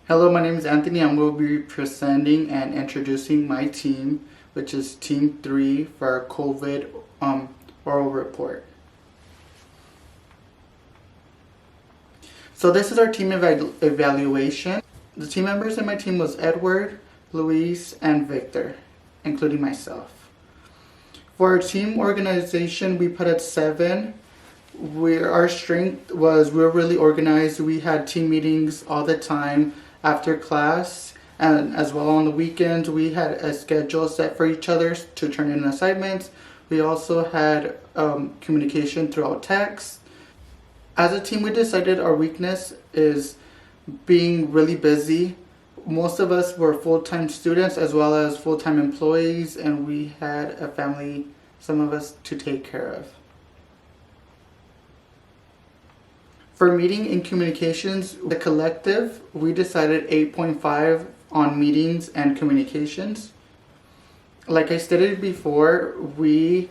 Hello, my name is Anthony. I'm going to be presenting and introducing my team, which is Team 3 for our COVID oral report. So this is our team evaluation. The team members in my team was Edward, Luis, and Victor, including myself. For our team organization, we put at 7. Our strength was we're really organized. We had team meetings all the time after class, and as well on the weekends. We had a schedule set for each other to turn in assignments. We also had communication throughout text. As a team, we decided our weakness is being really busy. Most of us were full-time students as well as full-time employees, and we had a family, some of us, to take care of. For meeting and communications, the collective, we decided 8.5 on meetings and communications. Like I stated before, we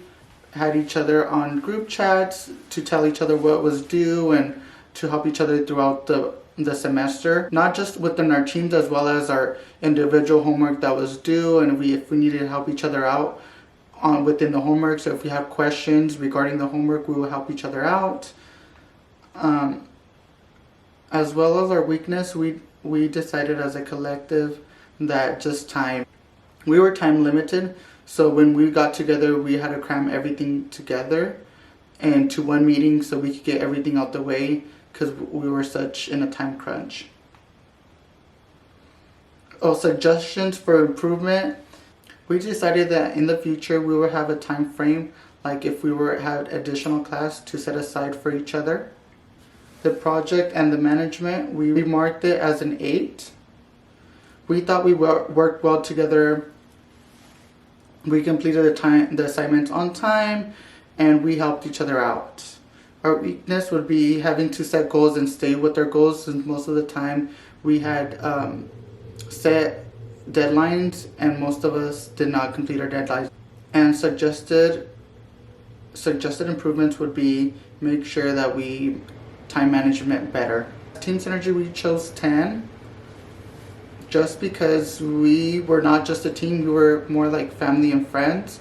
had each other on group chats to tell each other what was due and to help each other throughout the semester, not just within our teams as well as our individual homework that was due, and if we needed to help each other out within the homework. So if we have questions regarding the homework, we will help each other out. As well as our weakness, we decided as a collective that just time. We were time limited, so when we got together, we had to cram everything together and to one meeting so we could get everything out the way because we were such in a time crunch. Oh, suggestions for improvement. We decided that in the future we will have a time frame, like if we were had additional class to set aside for each other. The project and the management, we marked it as an 8. We thought we worked well together. We completed the assignments on time, and we helped each other out. Our weakness would be having to set goals and stay with our goals, since most of the time we had set deadlines, and most of us did not complete our deadlines. And suggested improvements would be make sure that we time management better. Team Synergy, we chose 10 just because we were not just a team, we were more like family and friends.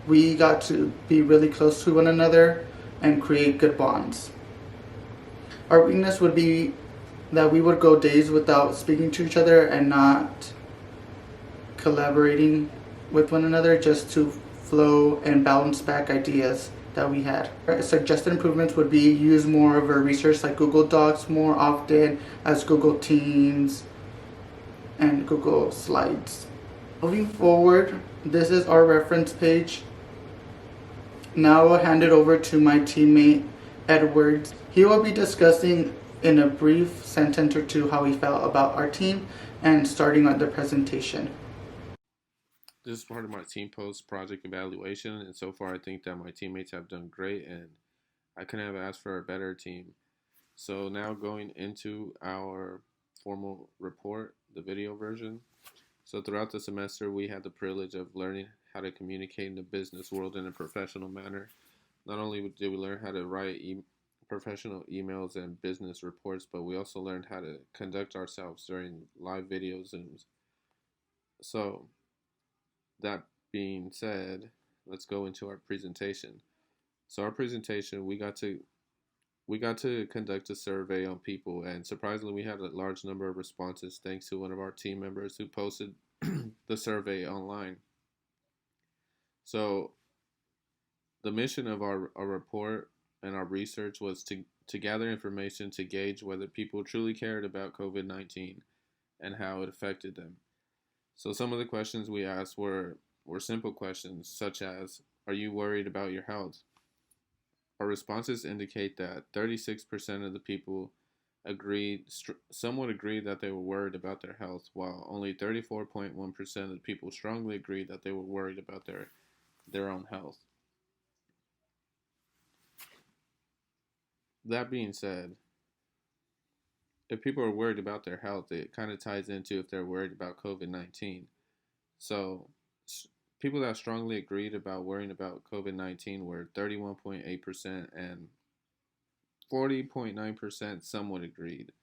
We got to be really close to one another and create good bonds. Our weakness would be that we would go days without speaking to each other and not collaborating with one another just to flow and bounce back ideas that we had. Suggested improvements would be use more of our research like Google Docs more often as Google Teams and Google Slides. Moving forward, this is our reference page. Now I'll hand it over to my teammate Edward. He will be discussing in a brief sentence or two how he felt about our team and starting on the presentation. This is part of my team post project evaluation, and so far I think that my teammates have done great, and I couldn't have asked for a better team. So now going into our formal report, the video version. So throughout the semester, we had the privilege of learning how to communicate in the business world in a professional manner. Not only did we learn how to write professional emails and business reports, but we also learned how to conduct ourselves during live video Zooms. So that being said, let's go into our presentation. So our presentation, we got to conduct a survey on people, and surprisingly, we had a large number of responses thanks to one of our team members who posted the survey online. So the mission of our report and our research was to gather information to gauge whether people truly cared about COVID-19 and how it affected them. So some of the questions we asked were simple questions such as, are you worried about your health? Our responses indicate that 36% of the people somewhat agreed that they were worried about their health, while only 34.1% of the people strongly agreed that they were worried about their own health. That being said, if people are worried about their health, it kind of ties into if they're worried about COVID-19. So, people that strongly agreed about worrying about COVID-19 were 31.8% and 40.9% somewhat agreed,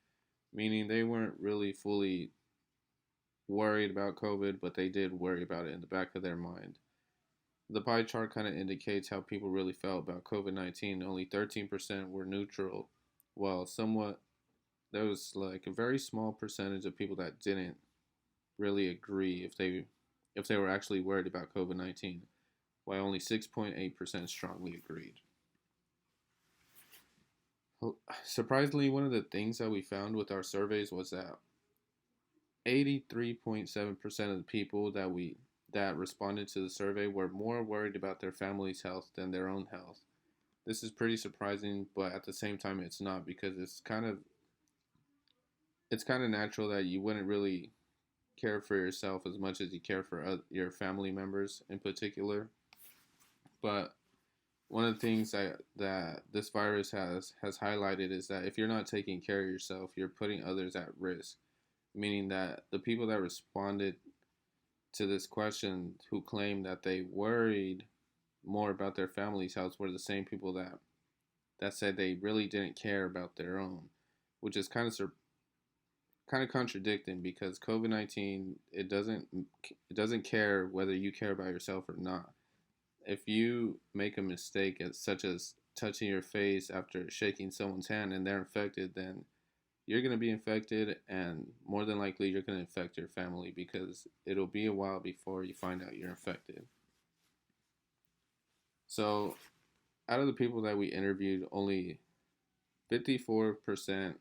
meaning they weren't really fully worried about COVID, but they did worry about it in the back of their mind. The pie chart kind of indicates how people really felt about COVID 19. Only 13% were neutral, while somewhat there was like a very small percentage of people that didn't really agree if they were actually worried about COVID 19, while only 6.8% strongly agreed. Surprisingly, one of the things that we found with our surveys was that 83.7% of the people that responded to the survey were more worried about their family's health than their own health. This is pretty surprising, but at the same time it's not, because it's kind of natural that you wouldn't really care for yourself as much as you care for your family members in particular. But one of the things that this virus has highlighted is that if you're not taking care of yourself, you're putting others at risk. Meaning that the people that responded to this question who claimed that they worried more about their family's health were the same people that said they really didn't care about their own, which is kind of contradicting, because COVID-19, it doesn't care whether you care about yourself or not. If you make a mistake such as touching your face after shaking someone's hand and they're infected, then you're going to be infected, and more than likely you're going to infect your family, because it'll be a while before you find out you're infected. So, out of the people that we interviewed, only 54%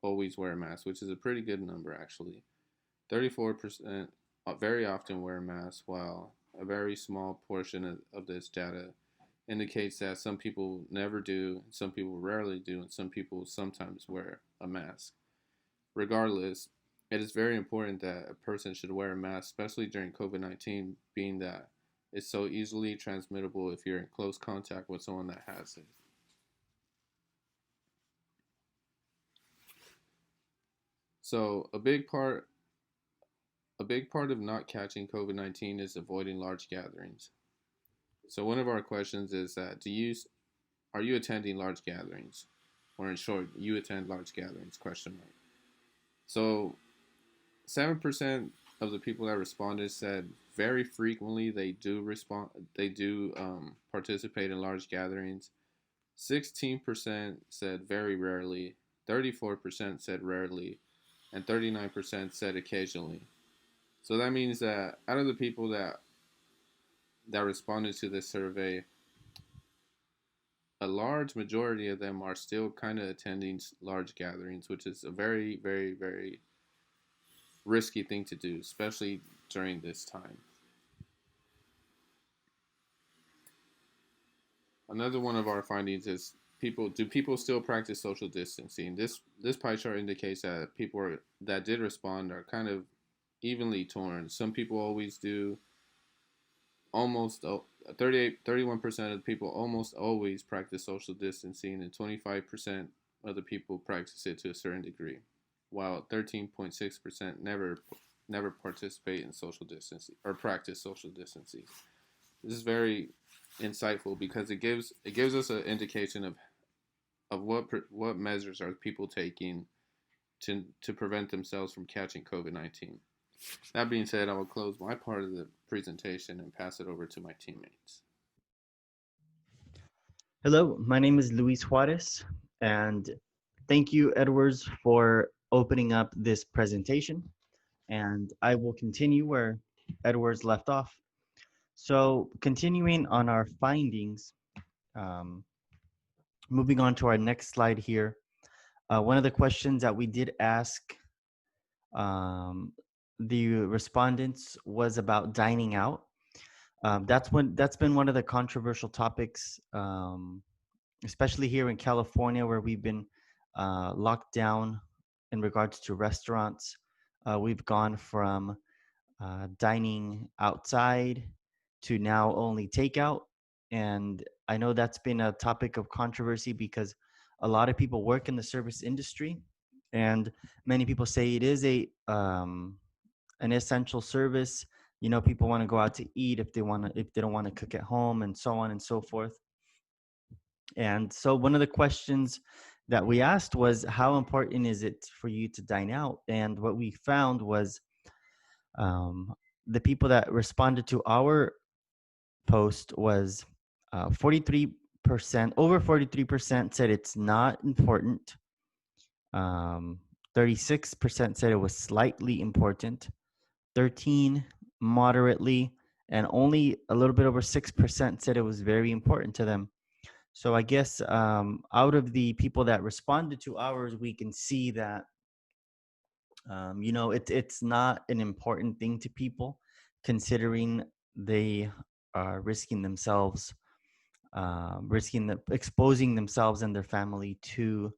always wear a mask, which is a pretty good number actually. 34% very often wear a mask, while a very small portion of this data indicates that some people never do, some people rarely do, and some people sometimes wear a mask. Regardless, it is very important that a person should wear a mask, especially during COVID 19, being that it's so easily transmittable if you're in close contact with someone that has it. So, a big part of not catching COVID 19 is avoiding large gatherings. So, one of our questions is that are you attending large gatherings? Or in short, you attend large gatherings, question mark. So, 7% of the people that responded said very frequently they do participate in large gatherings. 16% said very rarely, 34% said rarely, and 39% said occasionally. So that means that out of the people that responded to this survey, a large majority of them are still kind of attending large gatherings, which is a very, very, very risky thing to do, especially during this time. Another one of our findings is people still practice social distancing. This pie chart indicates that that did respond are kind of evenly torn. Some people always do, almost 31% of the people almost always practice social distancing, and 25% of the people practice it to a certain degree, while 13.6% never participate in social distancing or practice social distancing. This is very insightful, because it gives us an indication of what measures are people taking to prevent themselves from catching COVID-19. That being said, I will close my part of the presentation and pass it over to my teammates. Hello, my name is Luis Juarez, and thank you, Edwards, for opening up this presentation. And I will continue where Edwards left off. So, continuing on our findings, um, moving on to our next slide here. One of the questions that we did ask um, the respondents was about dining out. That's been one of the controversial topics, especially here in California, where we've been locked down in regards to restaurants. We've gone from dining outside to now only takeout. And I know that's been a topic of controversy because a lot of people work in the service industry, and many people say it is an essential service. You know, people want to go out to eat if they don't want to cook at home, and so on and so forth. And so one of the questions that we asked was, how important is it for you to dine out? And what we found was Um, the people that responded to our post was 43%, over 43% said it's not important. 36% said it was slightly important, 13 moderately, and only a little bit over 6% said it was very important to them. So I guess out of the people that responded to ours, we can see that it's not an important thing to people, considering they are risking themselves, exposing themselves and their family to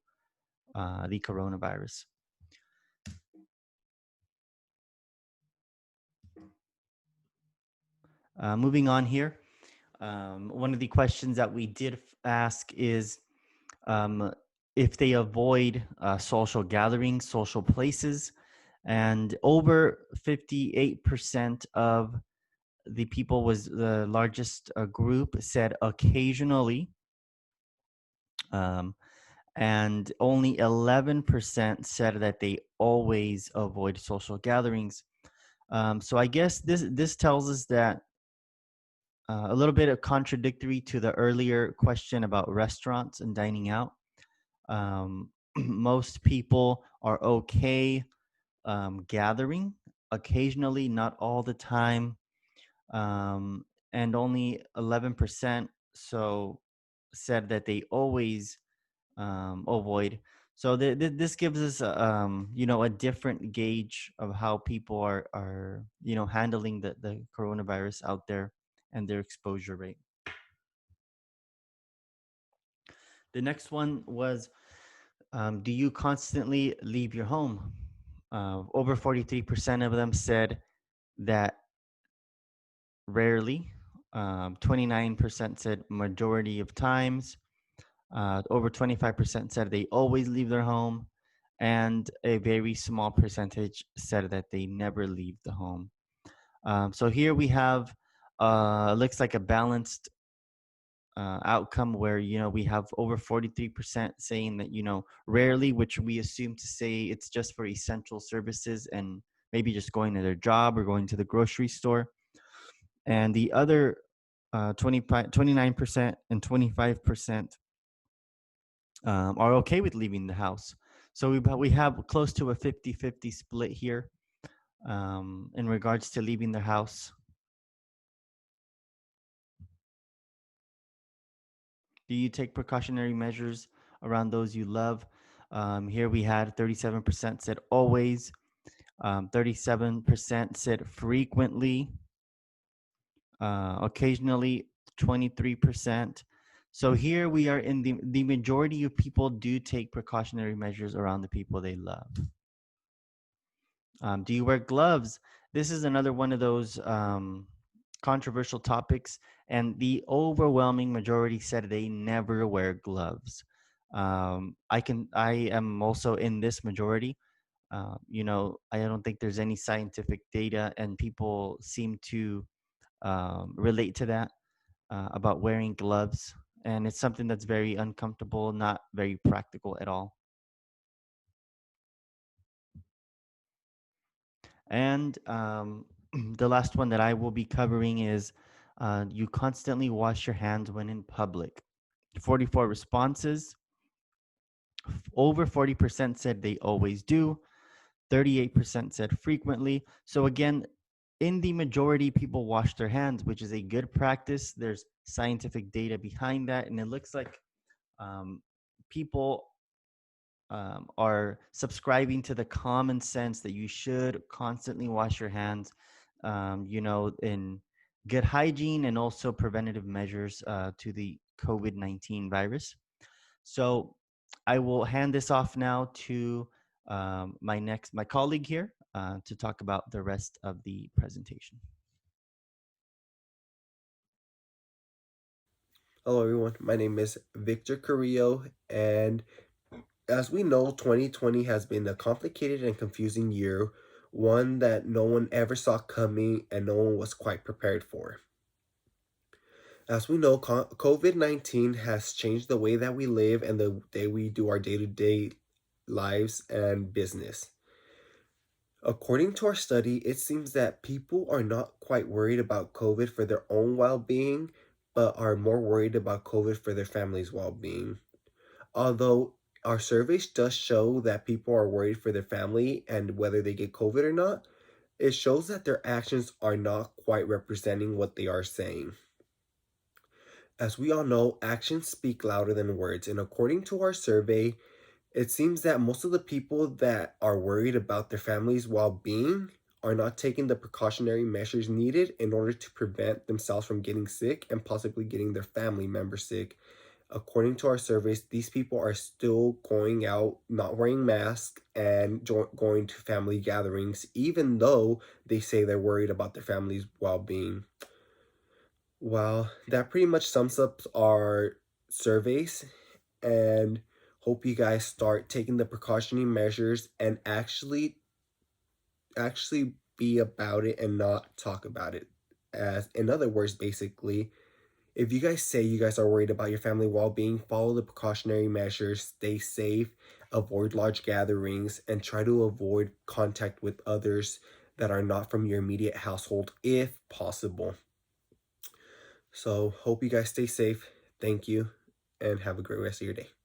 the coronavirus. Moving on here, one of the questions that we did ask is um, if they avoid social gatherings, social places, and over 58% of the people, was the largest group, said occasionally, um, and only 11% said that they always avoid social gatherings. So I guess this tells us that a little bit of contradictory to the earlier question about restaurants and dining out. Most people are okay gathering occasionally, not all the time, and only 11% so said that they always avoid. So this gives us a different gauge of how people are handling the coronavirus out there and their exposure rate. The next one was, do you constantly leave your home? Over 43% of them said that rarely. 29% said majority of times. Over 25% said they always leave their home. And a very small percentage said that they never leave the home. So here we have, looks like a balanced outcome where we have over 43% saying that rarely, which we assume to say it's just for essential services and maybe just going to their job or going to the grocery store, and the other 29% and 25% are okay with leaving the house. So we have close to a 50-50 split here in regards to leaving the house. Do you take precautionary measures around those you love? Here we had 37% said always, 37% said frequently, occasionally 23%. So here we are in the majority of people do take precautionary measures around the people they love. Do you wear gloves? This is another one of those controversial topics, and the overwhelming majority said they never wear gloves. I am also in this majority. I don't think there's any scientific data, and people seem to relate to that about wearing gloves, and it's something that's very uncomfortable, not very practical at all. And the last one that I will be covering is, you constantly wash your hands when in public. 44 responses. Over 40% said they always do. 38% said frequently. So again, in the majority, people wash their hands, which is a good practice. There's scientific data behind that, and it looks like people are subscribing to the common sense that you should constantly wash your hands, in good hygiene and also preventative measures to the COVID-19 virus. So I will hand this off now to my colleague here to talk about the rest of the presentation. Hello, everyone. My name is Victor Carrillo, and as we know, 2020 has been a complicated and confusing year, one that no one ever saw coming and no one was quite prepared for. As we know, COVID 19 has changed the way that we live and the way we do our day to day lives and business. According to our study, it seems that people are not quite worried about COVID for their own well being, but are more worried about COVID for their family's well being. Although our surveys does show that people are worried for their family and whether they get COVID or not, it shows that their actions are not quite representing what they are saying. As we all know, actions speak louder than words, and according to our survey, it seems that most of the people that are worried about their family's well being are not taking the precautionary measures needed in order to prevent themselves from getting sick and possibly getting their family members sick. According to our surveys, these people are still going out, not wearing masks, and going to family gatherings, even though they say they're worried about their family's well being. Well, that pretty much sums up our surveys, and hope you guys start taking the precautionary measures and actually be about it and not talk about it. As in other words, basically, if you guys say you guys are worried about your family well-being, follow the precautionary measures, stay safe, avoid large gatherings, and try to avoid contact with others that are not from your immediate household if possible. So, hope you guys stay safe. Thank you, and have a great rest of your day.